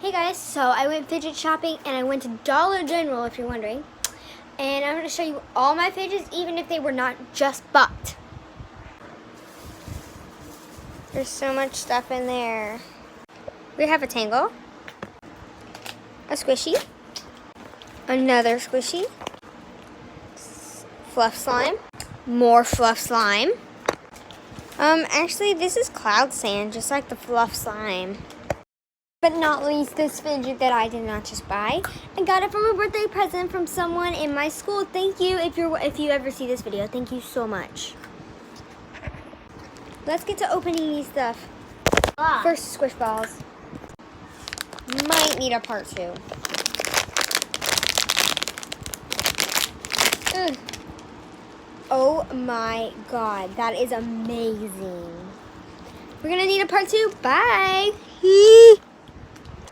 Hey guys, so I went fidget shopping and I went to Dollar General, if you're wondering. And I'm going to show you all my fidgets, even if they were not just bought. There's so much stuff in there. We have a Tangle, a Squishy, another Squishy, Fluff Slime, more Fluff Slime. Actually this is Cloud Sand, just like the Fluff Slime. But not least, this fidget that I did not just buy. I got it from a birthday present from someone in my school. Thank you if you ever see this video. Thank you so much. Let's get to opening these stuff. First, squish balls. Might need a part 2. Ugh. Oh my god, that is amazing. We're gonna need a part 2. Bye.